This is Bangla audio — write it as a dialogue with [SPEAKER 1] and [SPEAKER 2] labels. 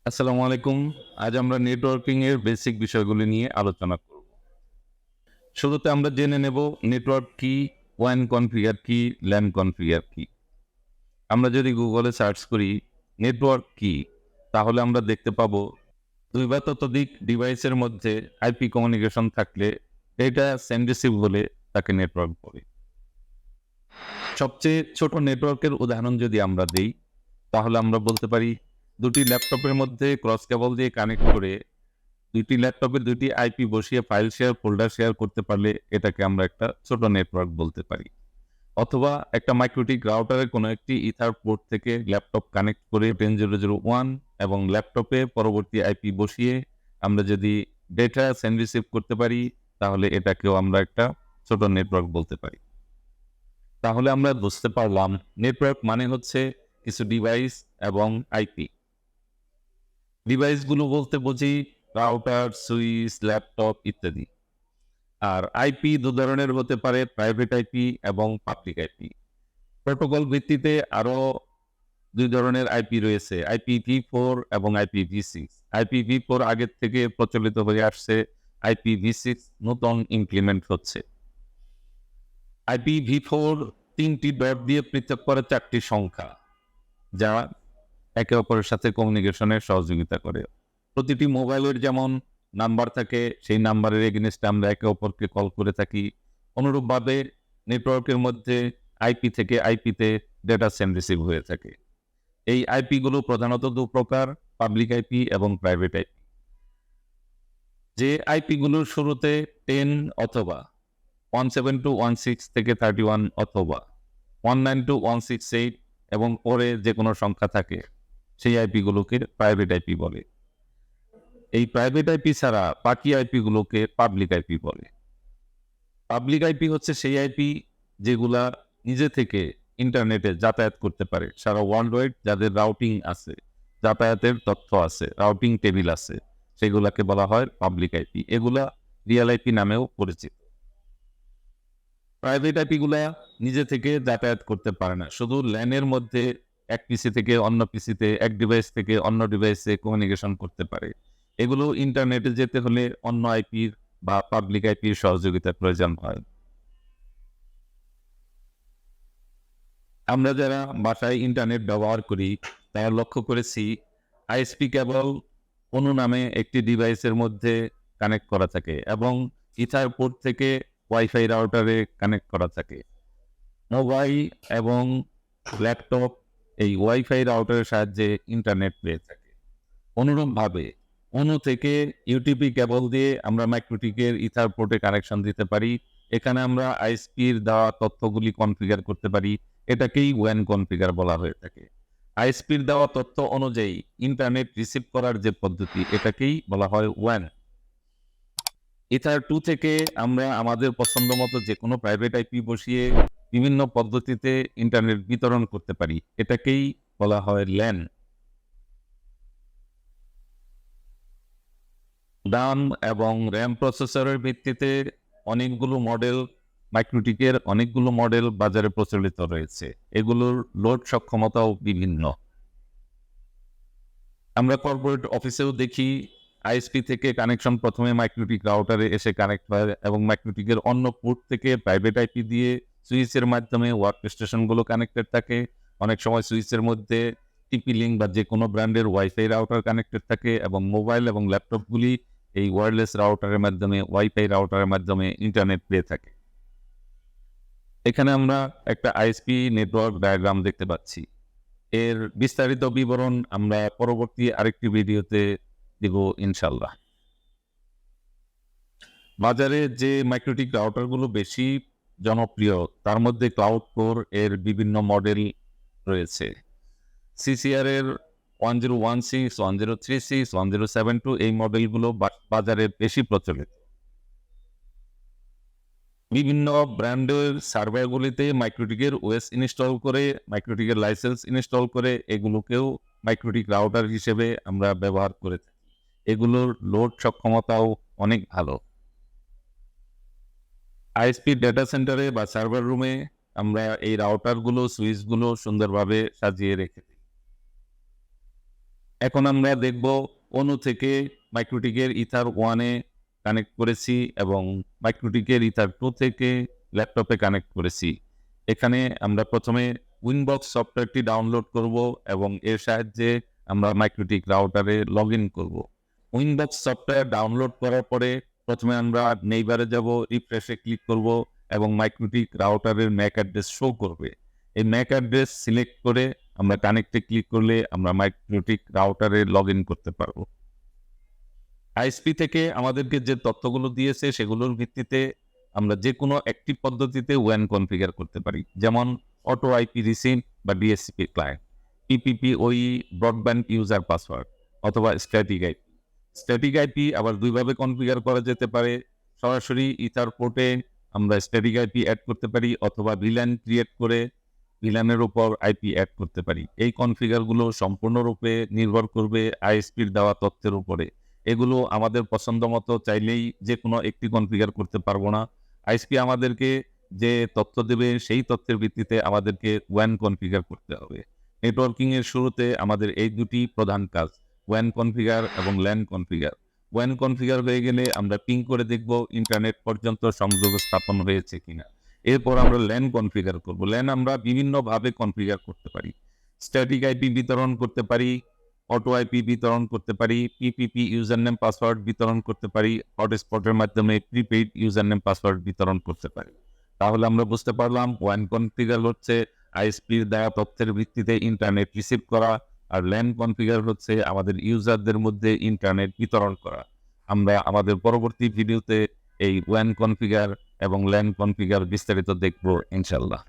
[SPEAKER 1] আসসালামু আলাইকুম। আজ আমরা নেটওয়ার্কিং এর বেসিক বিষয়গুলি নিয়ে আলোচনা করব। শুরুতে আমরা জেনে নেব নেটওয়ার্ক কি, ওয়ান কনফিগার কি, ল্যান কনফিগার কি। আমরা যদি গুগলে সার্চ করি নেটওয়ার্ক কি, তাহলে আমরা দেখতে পাবো ২ বা ততোধিক ডিভাইসের মধ্যে আইপি কমিউনিকেশন থাকলে ডেটা সেন্ডরিসিভ হলে তাকে নেটওয়ার্ক বলে। সবচেয়ে ছোট নেটওয়ার্কের উদাহরণ যদি আমরা দেই, তাহলে আমরা বলতে পারি দুটি ল্যাপটপের মধ্যে ক্রস কেবল দিয়ে কানেক্ট করে ২টি ল্যাপটপে ২টি আইপি বসিয়ে ফাইল শেয়ার, ফোল্ডার শেয়ার করতে পারলে এটাকে আমরা একটা ছোট নেটওয়ার্ক বলতে পারি। অথবা একটা মাইক্রোটিক রাউটারের কোনো একটি ইথার পোর্ট থেকে ল্যাপটপ কানেক্ট করে 10001 এবং ল্যাপটপে পরবর্তী আইপি বসিয়ে আমরা যদি ডেটা সেন্ড রিসিভ করতে পারি, তাহলে এটাকেও আমরা একটা ছোট নেটওয়ার্ক বলতে পারি। তাহলে আমরা বুঝতে পারলাম নেটওয়ার্ক মানে হচ্ছে কিছু ডিভাইস এবং আইপি। ডিভাইসগুলো বলতে বুঝি রাউটার, সুইচ, ল্যাপটপ ইত্যাদি। আর আইপি দু ধরনের হতে পারে, প্রাইভেট আইপি এবং পাবলিক আইপি। প্রোটোকল ভিত্তিতে আরো ২ ধরনের আইপি রয়েছে, IPv4 এবং IPv6। IPv4 আগের থেকে প্রচলিত হয়ে আসছে, IPv6 নতুন ইমপ্লিমেন্ট হচ্ছে। IPv4 3টি ডট দিয়ে পৃথক করে 4টি সংখ্যা, যা একে অপরের সাথে কমিউনিকেশনের সহযোগিতা করে। প্রতিটি মোবাইলের যেমন নাম্বার থাকে, সেই নাম্বারের এগেইনস্টে আমরা একে অপরকে কল করে থাকি। অনুরূপভাবে নেটওয়ার্কের মধ্যে আইপি থেকে আইপিতে ডেটা সেন্ড রিসিভ হয়ে থাকে। এই আইপি গুলো প্রধানত ২ প্রকার, পাবলিক আইপি এবং প্রাইভেট আইপি। যে আইপি গুলোর শুরুতে 10 অথবা 172.168 থেকে 31 অথবা 192.168 এবং পরে যে কোনো সংখ্যা থাকে, সেই আইপি গুলোকে প্রাইভেট আইপি বলে। এই প্রাইভেট আইপি ছাড়া বাকি আইপি গুলোকে পাবলিক আইপি বলে। পাবলিক আইপি হচ্ছে সেই আইপি যেগুলা নিজে থেকে ইন্টারনেটে যাতায়াত করতে পারে সারা ওয়ার্ল্ড ওয়াইড, যাদের রাউটিং আছে, যাতায়াতের তথ্য আছে, রাউটিং টেবিল আছে, সেগুলাকে বলা হয় পাবলিক আইপি। এগুলা রিয়েল আইপি নামেও পরিচিত। প্রাইভেট আইপি গুলা নিজে থেকে যাতায়াত করতে পারে না, শুধু ল্যানের মধ্যে এক পিসি থেকে অন্য পিসিতে, এক ডিভাইস থেকে অন্য ডিভাইসে কমিউনিকেশন করতে পারে। এগুলো ইন্টারনেটে যেতে হলে অন্য আইপির বা পাবলিক আইপির সহযোগিতার প্রয়োজন হয়। আমরা যারা বাসায় ইন্টারনেট ব্যবহার করি তারা লক্ষ্য করেছি আইএসপি কেবল কোনো নামে একটি ডিভাইসের মধ্যে কানেক্ট করা থাকে এবং ইথার পোর্ট থেকে ওয়াইফাই রাউটারে কানেক্ট করা থাকে। মোবাইল এবং ল্যাপটপ এই ওয়াইফাই রাউটারের সাহায্যে ইন্টারনেট পেয়ে থাকে। অনুরূপভাবে অনু থেকে ইউটিপি কেবল দিয়ে আমরা মাইক্রোটিকের ইথার পোর্টে কানেকশন দিতে পারি। এখানে আমরা আইএসপির দেওয়া তথ্যগুলি কনফিগার করতে পারি। এটাকেই ওয়ান কনফিগার বলা হয়ে থাকে। আইএসপির দেওয়া তথ্য অনুযায়ী ইন্টারনেট রিসিভ করার যে পদ্ধতি, এটাকেই বলা হয় ওয়ান। ইথার 2 থেকে আমরা আমাদের পছন্দ মতো যে কোনো প্রাইভেট আইপি বসিয়ে বিভিন্ন পদ্ধতিতে ইন্টারনেট বিতরণ করতে পারি। এটাকেই বলা হয় ল্যান। দাম এবং র্যাম প্রসেসরের ভিত্তিতে অনেকগুলো মডেল, মাইক্রোটিকের অনেকগুলো মডেল বাজারে প্রচলিত রয়েছে। এগুলোর লোড সক্ষমতাও বিভিন্ন। আমরা কর্পোরেট অফিসেও দেখি আইএসপি থেকে কানেকশন প্রথমে মাইক্রোটিক রাউটারে এসে কানেক্ট হয় এবং মাইক্রোটিকের অন্য পোর্ট থেকে প্রাইভেট আইপি দিয়ে সুইচের মাধ্যমে ওয়ার্ক স্টেশনগুলো কানেক্টেড থাকে। অনেক সময় সুইচের মধ্যে টিপি লিঙ্ক বা যে কোনো ব্র্যান্ডের ওয়াইফাই রাউটার কানেক্টেড থাকে এবং মোবাইল এবং ল্যাপটপগুলি এই ওয়্যারলেস রাউটারের মাধ্যমে, ওয়াইফাই রাউটারের মাধ্যমে ইন্টারনেট পেয়ে থাকে। এখানে আমরা একটা আইএসপি নেটওয়ার্ক ডায়াগ্রাম দেখতে পাচ্ছি। এর বিস্তারিত বিবরণ আমরা পরবর্তী আরেকটি ভিডিওতে দিব ইনশাল্লাহ। বাজারে যে মাইক্রোটিক রাউটারগুলো বেশি জনপ্রিয় তার মধ্যে ক্লাউড কোর এর বিভিন্ন মডেল রয়েছে। সিসিআর এর 1016, 1036, 1072 এই মডেলগুলো বাজারে বেশি প্রচলিত। বিভিন্ন ব্র্যান্ডের সার্ভারগুলিতে মাইক্রোটিকের ওএস ইনস্টল করে, মাইক্রোটিকের লাইসেন্স ইনস্টল করে এগুলোকেও মাইক্রোটিক রাউটার হিসেবে আমরা ব্যবহার করে থাকি। এগুলোর লোড সক্ষমতাও অনেক ভালো। আইএসপি ডেটা সেন্টারে বা সার্ভার রুমে আমরা এই রাউটারগুলো, সুইচগুলো সুন্দরভাবে সাজিয়ে রেখে দিই। এখন আমরা দেখব অনু থেকে মাইক্রোটিকের ইথার 1-এ কানেক্ট করেছি এবং মাইক্রোটিকের ইথার 2 থেকে ল্যাপটপে কানেক্ট করেছি। এখানে আমরা প্রথমে উইনবক্স সফটওয়্যারটি ডাউনলোড করব এবং এর সাহায্যে আমরা মাইক্রোটিক রাউটারে লগ ইন করবো। উইনবক্স সফটওয়্যার ডাউনলোড করার পরে প্রথমে আমরা নেইবারে যাব, রিফ্রেশে ক্লিক করব এবং মাইক্রোটিক রাউটারের ম্যাক অ্যাড্রেস শো করবে। এই ম্যাক অ্যাড্রেস সিলেক্ট করে আমরা কানেক্টে ক্লিক করলে আমরা মাইক্রোটিক রাউটারে লগ ইন করতে পারবো। আইএসপি থেকে আমাদেরকে যে তথ্যগুলো দিয়েছে সেগুলোর ভিত্তিতে আমরা যে কোনো একটি পদ্ধতিতে ওয়ান কনফিগার করতে পারি, যেমন অটো আইপি রিসিভ বা DHCP client, PPPoE broadband user password অথবা স্ট্যাটিক আইপি। স্ট্যাটিক আইপি আবার দুইভাবে কনফিগার করা যেতে পারে। সরাসরি ইথার পোর্টে আমরা স্ট্যাটিক আইপি অ্যাড করতে পারি অথবা ভিল্যান ক্রিয়েট করে ভিল্যানের উপর আইপি অ্যাড করতে পারি। এই কনফিগারগুলো সম্পূর্ণরূপে নির্ভর করবে আইএসপির দেওয়া তথ্যের উপরে। এগুলো আমাদের পছন্দ মতো চাইলেই যে কোনো একটি কনফিগার করতে পারবো না। আইএসপি আমাদেরকে যে তথ্য দেবে সেই তথ্যের ভিত্তিতে আমাদেরকে ওয়ান কনফিগার করতে হবে। নেটওয়ার্কিং এর শুরুতে আমাদের এই দুটি প্রধান কাজ, ওয়ান কনফিগার এবং ল্যান কনফিগার। ওয়ান কনফিগার হয়ে গেলে আমরা পিং করে দেখব ইন্টারনেট পর্যন্ত সংযোগ স্থাপন হয়েছে কিনা। এরপর আমরা ল্যান কনফিগার করব। ল্যান আমরা বিভিন্নভাবে কনফিগার করতে পারি। স্ট্যাটিক আইপি বিতরণ করতে পারি, অটো আইপি বিতরণ করতে পারি, পিপিপি ইউজার নেম পাসওয়ার্ড বিতরণ করতে পারি, হটস্পটের মাধ্যমে প্রিপেইড ইউজার নেম পাসওয়ার্ড বিতরণ করতে পারি। তাহলে আমরা বুঝতে পারলাম ওয়ান কনফিগার হচ্ছে আইএসপির দেওয়া তথ্যের ভিত্তিতে ইন্টারনেট রিসিভ করা, আর ল্যান কনফিগার হচ্ছে আমাদের ইউজারদের মধ্যে ইন্টারনেট বিতরণ করা। আমরা আমাদের পরবর্তী ভিডিওতে এই ওয়ান কনফিগার এবং ল্যান কনফিগার বিস্তারিত দেখব ইনশাল্লাহ।